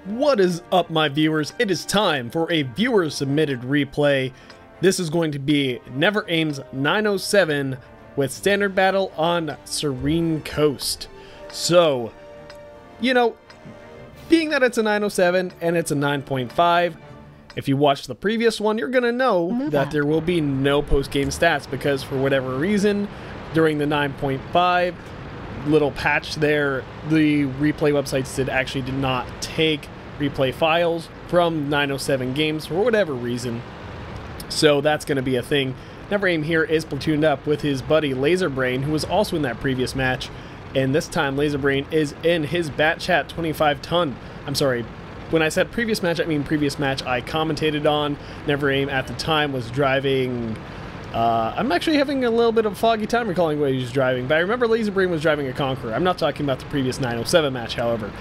What is up, my viewers? It is time for a viewer submitted replay. This is going to be Never Aim's 907 with standard battle on Serene Coast. So, you know, being that it's a 907 and it's a 9.5, if you watched the previous one, you're gonna know that there will be no post-game stats because for whatever reason, during the 9.5 little patch there, the replay websites did not take replay files from 907 games for whatever reason. So that's going to be a thing. Never Aim here is platooned up with his buddy Laserbrain, who was also in that previous match, and this time Laserbrain is in his Batchat 25 ton. I'm sorry, when I said previous match, I mean previous match I commentated on. Never Aim at the time was driving... I'm actually having a little bit of a foggy time recalling what he was driving, but I remember Laserbrain was driving a Conqueror. I'm not talking about the previous 907 match, however.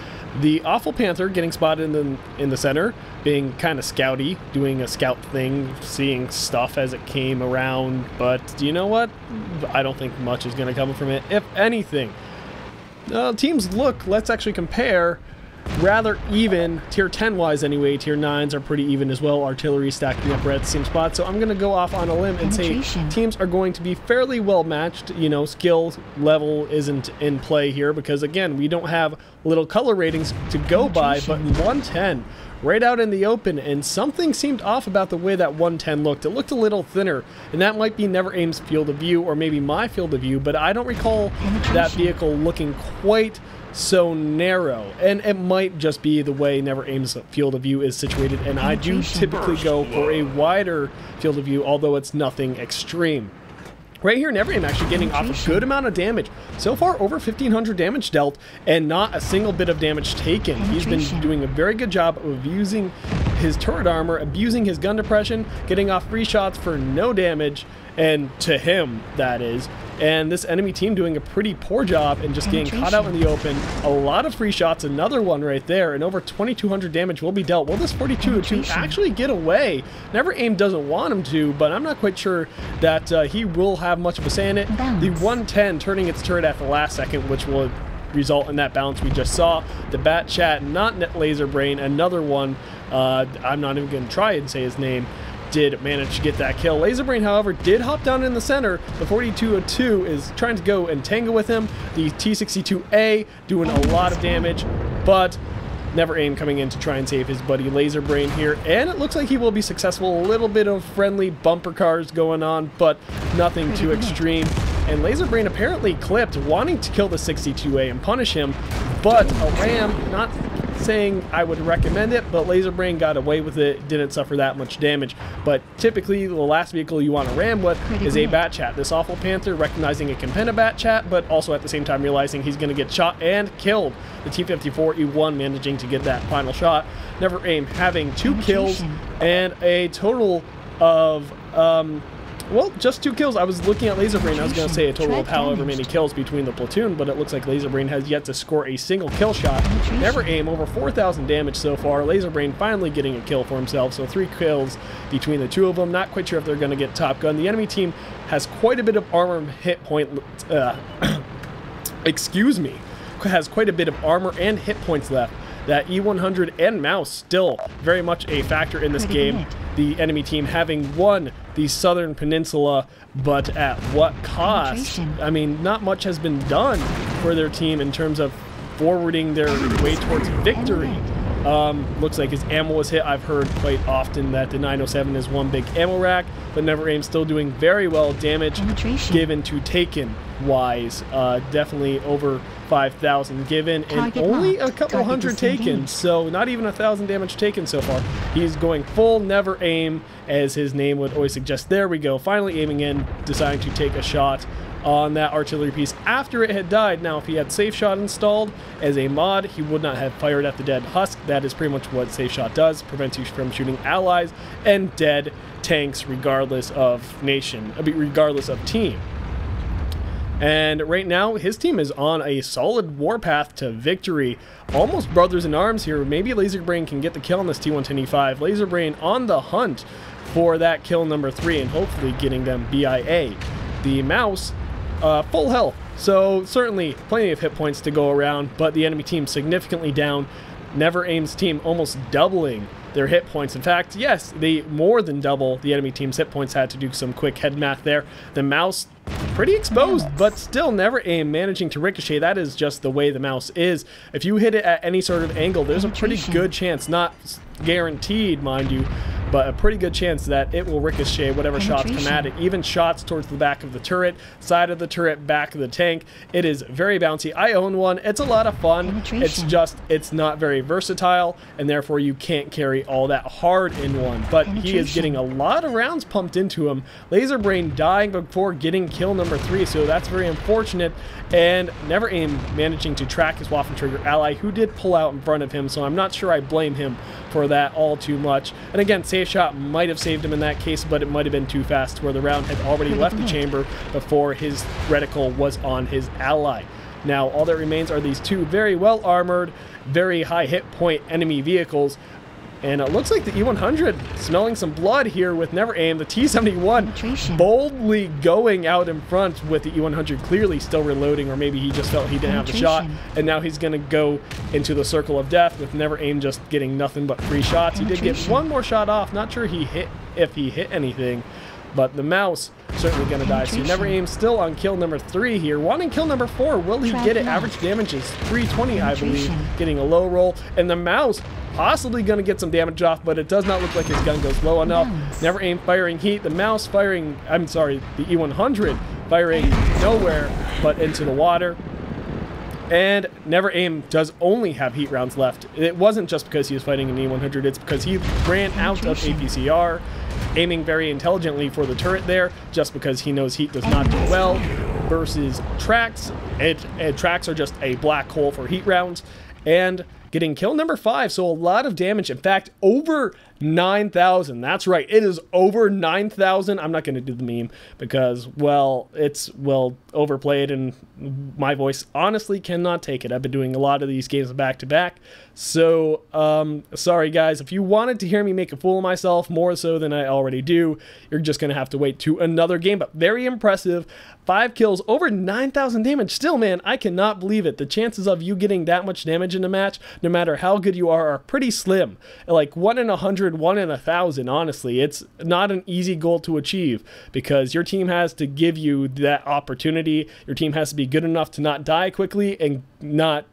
The Awful Panther getting spotted in the center, being kind of scouty, doing a scout thing, seeing stuff as it came around, but you know what? I don't think much is going to come from it, if anything. Teams look, let's actually compare, rather even, tier 10 wise anyway. Tier 9s are pretty even as well, artillery stacking up right at the same spot, so I'm going to go off on a limb and say teams are going to be fairly well matched. You know, skill level isn't in play here because again, we don't have little color ratings to go by, but 110 right out in the open, and something seemed off about the way that 110 looked. It looked a little thinner, and that might be Never Aim's field of view or maybe my field of view, but I don't recall that vehicle looking quite so narrow, and it might just be the way Never Aim's field of view is situated, and I do typically go for a wider field of view, although it's nothing extreme. Right here, Never Aim actually getting off a good amount of damage. So far, over 1,500 damage dealt, and not a single bit of damage taken. He's been doing a very good job of using his turret armor, abusing his gun depression, getting off free shots for no damage, and to him, that is. And this enemy team doing a pretty poor job and just getting caught out in the open. A lot of free shots, another one right there, and over 2,200 damage will be dealt. Will this 42-2 actually get away? Never Aim doesn't want him to, but I'm not quite sure that he will have much of a say in it. The 110 turning its turret at the last second, which will result in that balance we just saw. The Batchat, not Laserbrain, another one, I'm not even going to try and say his name, did manage to get that kill. Laserbrain, however, did hop down in the center. The 42-2 is trying to go and tangle with him. The T-62A doing a lot of damage, but Never Aim coming in to try and save his buddy Laserbrain here, and it looks like he will be successful. A little bit of friendly bumper cars going on, but nothing too extreme. And Laserbrain apparently clipped, wanting to kill the 62A and punish him, but a ram, not saying I would recommend it, but Laserbrain got away with it, didn't suffer that much damage. But typically the last vehicle you want to ram with is a Batchat. This Awful Panther recognizing it can pin a Batchat, but also at the same time realizing he's going to get shot and killed. The T-54E1 managing to get that final shot. Never Aim having 2 kills and a total of well, just 2 kills. I was looking at Laserbrain. I was going to say a total of however many kills between the platoon, but it looks like Laserbrain has yet to score a single kill shot. Never Aim over 4,000 damage so far. Laserbrain finally getting a kill for himself, so 3 kills between the two of them. Not quite sure if they're going to get Top Gun. The enemy team has quite a bit of armor hit point... excuse me. Has quite a bit of armor and hit points left. That E100 and mouse still very much a factor in this game. The enemy team having won the Southern Peninsula, but at what cost? I mean, not much has been done for their team in terms of forwarding their way towards victory. Looks like his ammo was hit. I've heard quite often that the 907 is one big ammo rack, but Never Aim still doing very well. Damage given to taken wise, definitely over 5,000 given and only a couple hundred taken, so not even 1,000 damage taken so far. He's going full Never Aim, as his name would always suggest. There we go, finally aiming in, deciding to take a shot on that artillery piece after it had died. Now, if he had Safe Shot installed as a mod, he would not have fired at the dead husk. That is pretty much what Safe Shot does, prevents you from shooting allies and dead tanks regardless of nation, regardless of team. And right now, his team is on a solid warpath to victory. Almost brothers in arms here. Maybe Laserbrain can get the kill on this T-110E5. Laserbrain on the hunt for that kill number 3 and hopefully getting them BIA. The mouse, full health. So certainly plenty of hit points to go around, but the enemy team significantly down. Never Aim's team almost doubling their hit points. In fact, yes, they more than double the enemy team's hit points. Had to do some quick head math there. The mouse pretty exposed, but still Never Aim managing to ricochet. That is just the way the mouse is. If you hit it at any sort of angle, there's a pretty good chance, not guaranteed mind you, but a pretty good chance that it will ricochet whatever shots come at it. Even shots towards the back of the turret, side of the turret, back of the tank. It is very bouncy. I own one. It's a lot of fun. It's just, it's not very versatile, and therefore you can't carry all that hard in one. But he is getting a lot of rounds pumped into him. Laser Brain dying before getting kill number 3, so that's very unfortunate. And Never Aim managing to track his Waffen Trigger ally, who did pull out in front of him, so I'm not sure I blame him for that all too much. And again, Safe Shot might have saved him in that case, but it might have been too fast where the round had already left the chamber before his reticle was on his ally. Now all that remains are these two very well armored, very high hit point enemy vehicles. And it looks like the E100 smelling some blood here with Never Aim. The T-71 boldly going out in front with the E100 clearly still reloading, or maybe he just felt he didn't have the shot. And now he's going to go into the circle of death with Never Aim just getting nothing but free shots. He did get one more shot off. Not sure if he hit anything, but the mouse certainly going to die. So Never Aim still on kill number 3 here. Wanting kill number 4. Will he get it? Average damage is 320, I believe. Getting a low roll. And the mouse possibly going to get some damage off, but it does not look like his gun goes low enough. Never Aim firing heat. The mouse firing, I'm sorry, the E100 firing nowhere but into the water. And Never Aim does only have heat rounds left. It wasn't just because he was fighting an E100, it's because he ran out of APCR, aiming very intelligently for the turret there, just because he knows heat does not do well, versus tracks. Tracks are just a black hole for heat rounds, and getting kill number 5, so a lot of damage. In fact, over 9,000. That's right, it is over 9,000. I'm not going to do the meme because, well, it's, well, overplayed, and my voice honestly cannot take it. I've been doing a lot of these games back to back, so sorry guys. If you wanted to hear me make a fool of myself more so than I already do, you're just going to have to wait to another game. But very impressive. 5 kills, over 9,000 damage. Still, man, I cannot believe it. The chances of you getting that much damage in a match, no matter how good you are pretty slim. Like 1 in 100, 1 in 1,000, honestly. It's not an easy goal to achieve because your team has to give you that opportunity. Your team has to be good enough to not die quickly and not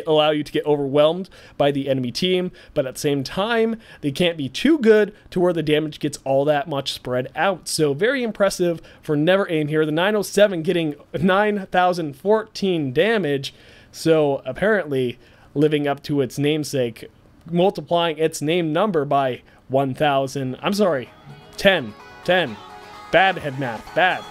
allow you to get overwhelmed by the enemy team, but at the same time they can't be too good to where the damage gets all that much spread out. So very impressive for Never Aim here. The 907 getting 9,014 damage, so apparently living up to its namesake, multiplying its name number by 1,000. I'm sorry, 10. Bad head math, bad.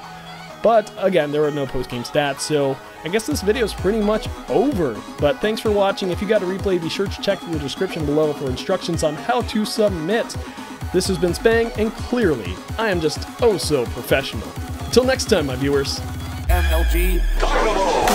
But again, there were no post-game stats, so I guess this video is pretty much over. But thanks for watching. If you got a replay, be sure to check the description below for instructions on how to submit. This has been Spang, and clearly, I am just oh so professional. Until next time, my viewers. MLG Dynamo!